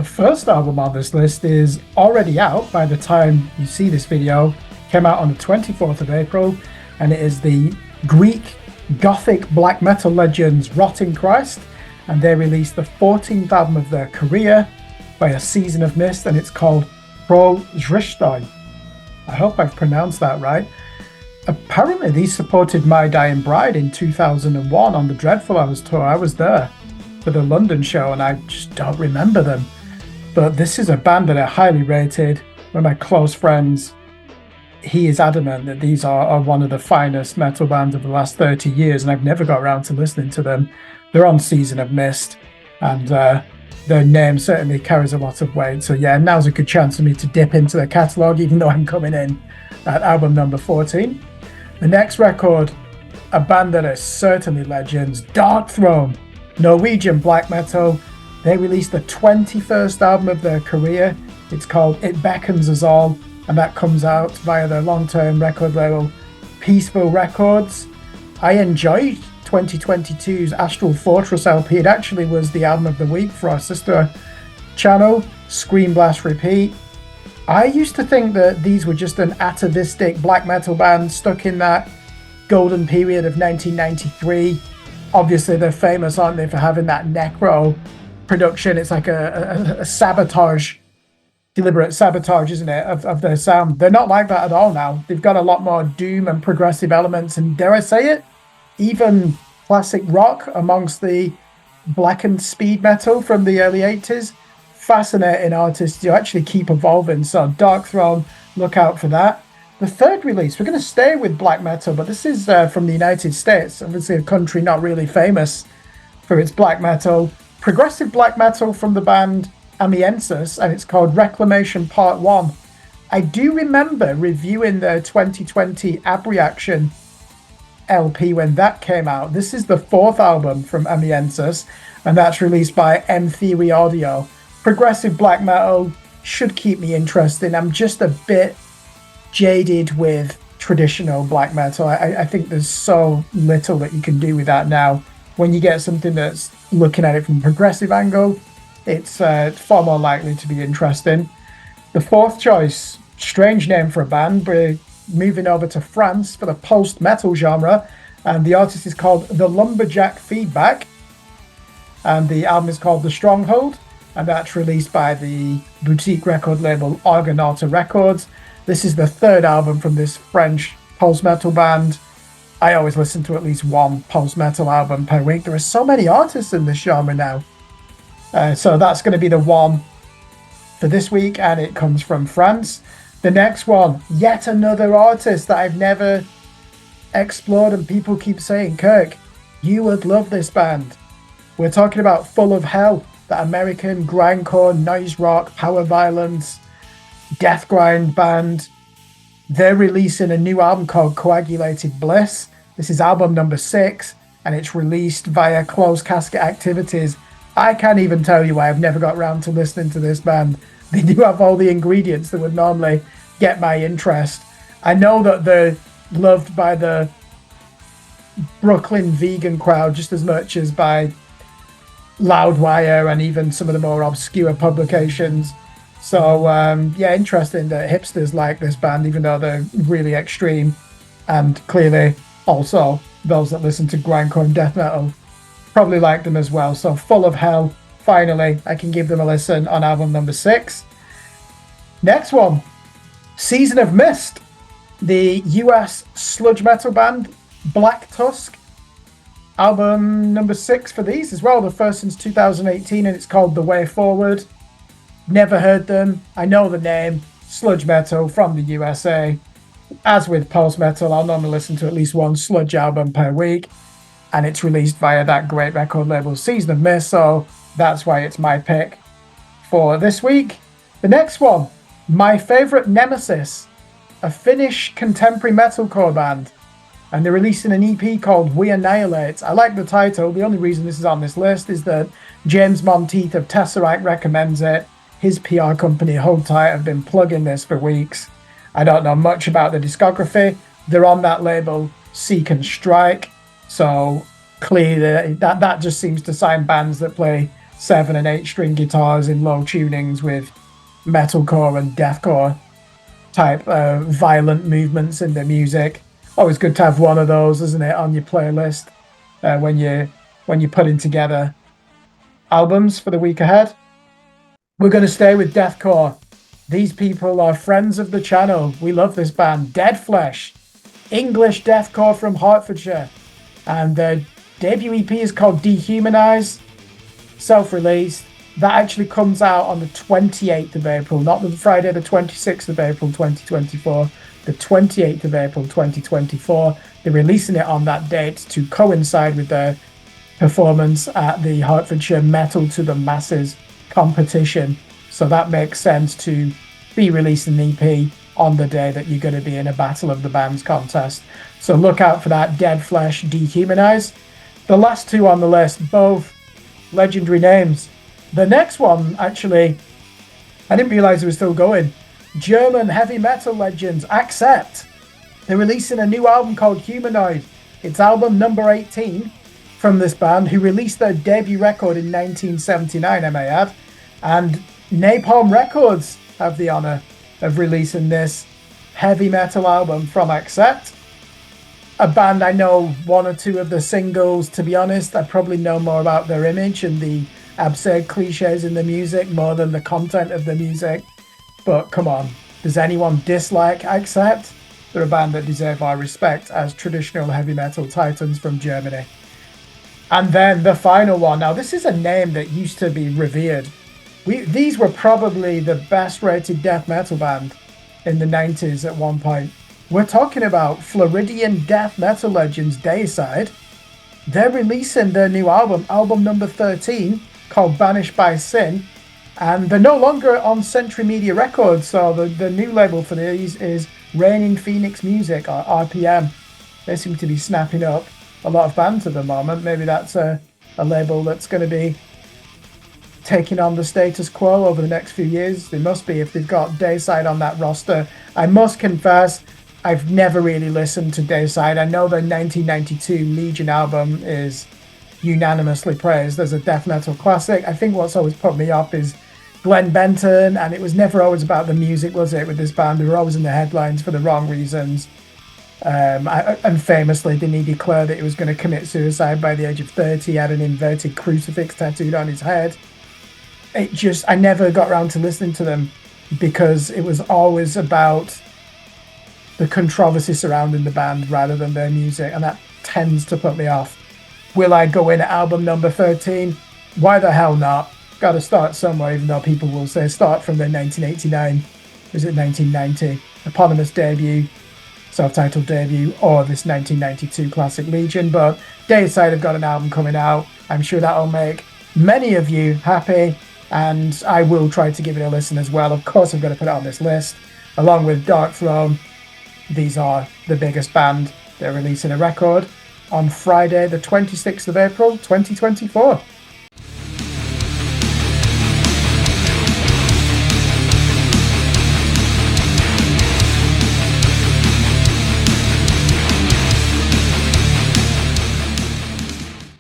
the first album on this list is already out by the time you see this video. Came out on the 24th of April, and it is the Greek Gothic black metal legends Rotting Christ, and they released the 14th album of their career by A Season of Mist, and it's called Pro Zrishtoi. I hope I've pronounced that right. Apparently these supported My Dying Bride in 2001 on the Dreadful Hours tour. I was there for the London show and I just don't remember them. But this is a band that I highly rated. One of my close friends, he is adamant that these are one of the finest metal bands of the last 30 years, and I've never got around to listening to them. They're on Season of Mist, and their name certainly carries a lot of weight. So yeah, now's a good chance for me to dip into their catalogue, even though I'm coming in at album number 14. The next record, a band that is certainly legends, Dark Throne, Norwegian black metal. They released the 21st album of their career. It's called It Beckons Us All, and that comes out via their long-term record label, Peaceful Records. I enjoyed 2022's Astral Fortress LP. It actually was the album of the week for our sister channel, Scream Blast Repeat. I used to think that these were just an atavistic black metal band stuck in that golden period of 1993. Obviously, they're famous, aren't they, for having that necro production. It's like a sabotage, deliberate sabotage, isn't it, of their sound. They're not like that at all now. They've got a lot more doom and progressive elements, and dare I say it, even classic rock amongst the blackened speed metal from the early 80s. Fascinating artists who actually keep evolving. So Dark Throne, look out for that. The third release, we're going to stay with black metal, but this is from the United States, obviously a country not really famous for its black metal. Progressive black metal from the band Amiensis, and it's called Reclamation Part 1. I do remember reviewing their 2020 Abreaction LP when that came out. This is the fourth album from Amiensis, and that's released by M Theory Audio. Progressive black metal should keep me interested. I'm just a bit jaded with traditional black metal. I think there's so little that you can do with that now. When you get something that's looking at it from a progressive angle, it's far more likely to be interesting. The fourth choice, strange name for a band, we're moving over to France for the post-metal genre, and the artist is called The Lumberjack Feedback, and the album is called The Stronghold, and that's released by the boutique record label Argonauta Records. This is the third album from this French post-metal band. I always listen to at least one post-metal album per week. There are so many artists in this genre now. So that's going to be the one for this week, and it comes from France. The next one, yet another artist that I've never explored, and people keep saying, Kirk, you would love this band. We're talking about Full of Hell, that American grindcore, noise rock, power violence, death grind band. They're releasing a new album called Coagulated Bliss. This is album number 6, and it's released via Closed Casket Activities. I can't even tell you why I've never got around to listening to this band. They do have all the ingredients that would normally get my interest. I know that they're loved by the Brooklyn vegan crowd just as much as by Loudwire and even some of the more obscure publications. So yeah, interesting that hipsters like this band, even though they're really extreme, and clearly also those that listen to grindcore and death metal probably like them as well. So Full of Hell, finally, I can give them a listen on album number 6. Next one, Season of Mist, the US sludge metal band Black Tusk. Album number 6 for these as well, the first since 2018, and it's called The Way Forward. Never heard them. I know the name, sludge metal from the USA. As with post metal, I'll normally listen to at least one sludge album per week, and it's released via that great record label Season of Mist, so that's why it's my pick for this week. The next one, my favourite nemesis, a Finnish contemporary metalcore band, and they're releasing an EP called We Annihilate. I like the title. The only reason this is on this list is that James Monteith of Tesseract recommends it. His PR company, Hold Tight, have been plugging this for weeks. I don't know much about the discography. They're on that label, Seek and Strike. So clearly that just seems to sign bands that play 7 and 8 string guitars in low tunings with metalcore and deathcore type violent movements in the music. Always good to have one of those, isn't it, on your playlist when you're putting together albums for the week ahead. We're going to stay with deathcore. These people are friends of the channel. We love this band, Dead Flesh, English deathcore from Hertfordshire, and their debut EP is called Dehumanize, self-released. That actually comes out on the 28th of April, not the Friday the 26th of April 2024, the 28th of April 2024. They're releasing it on that date to coincide with their performance at the Hertfordshire Metal to the Masses competition. So that makes sense to be releasing an EP on the day that you're going to be in a Battle of the Bands contest. So look out for that, Dead Flesh, Dehumanize. The last two on the list, both legendary names. The next one, actually, I didn't realize it was still going. German heavy metal legends, Accept. They're releasing a new album called Humanoid. It's album number 18 from this band, who released their debut record in 1979, I may add. And Napalm Records have the honor of releasing this heavy metal album from Accept. A band I know one or two of the singles. To be honest, I probably know more about their image and the absurd cliches in the music more than the content of the music. But come on, does anyone dislike Accept? They're a band that deserve our respect as traditional heavy metal titans from Germany. And then the final one. Now, this is a name that used to be revered. These were probably the best rated death metal band in the 90s at one point. We're talking about Floridian death metal legends Dayside. They're releasing their new album, album number 13, called Banished by Sin. And they're no longer on Century Media Records, so the new label for these is Reigning Phoenix Music, or RPM. They seem to be snapping up a lot of bands at the moment. Maybe that's a label that's going to be taking on the status quo over the next few years. They must be, if they've got Dayside on that roster. I must confess, I've never really listened to Dayside. I know the 1992 Legion album is unanimously praised as a death metal classic. I think what's always put me off is Glenn Benton, and it was never always about the music, was it, with this band? They were always in the headlines for the wrong reasons. And famously, didn't he declare that he was going to commit suicide by the age of 30? He had an inverted crucifix tattooed on his head. I never got around to listening to them because it was always about the controversy surrounding the band rather than their music, and that tends to put me off. Will I go in at album number 13? Why the hell not? Got to start somewhere, even though people will say start from their 1989, was it 1990, eponymous debut, self-titled debut, or this 1992 classic Legion. But Dayside have got an album coming out. I'm sure that'll make many of you happy, and I will try to give it a listen as well. Of course, I'm going to put it on this list, along with Dark Throne. These are the biggest band. They're releasing a record on Friday, the 26th of April, 2024.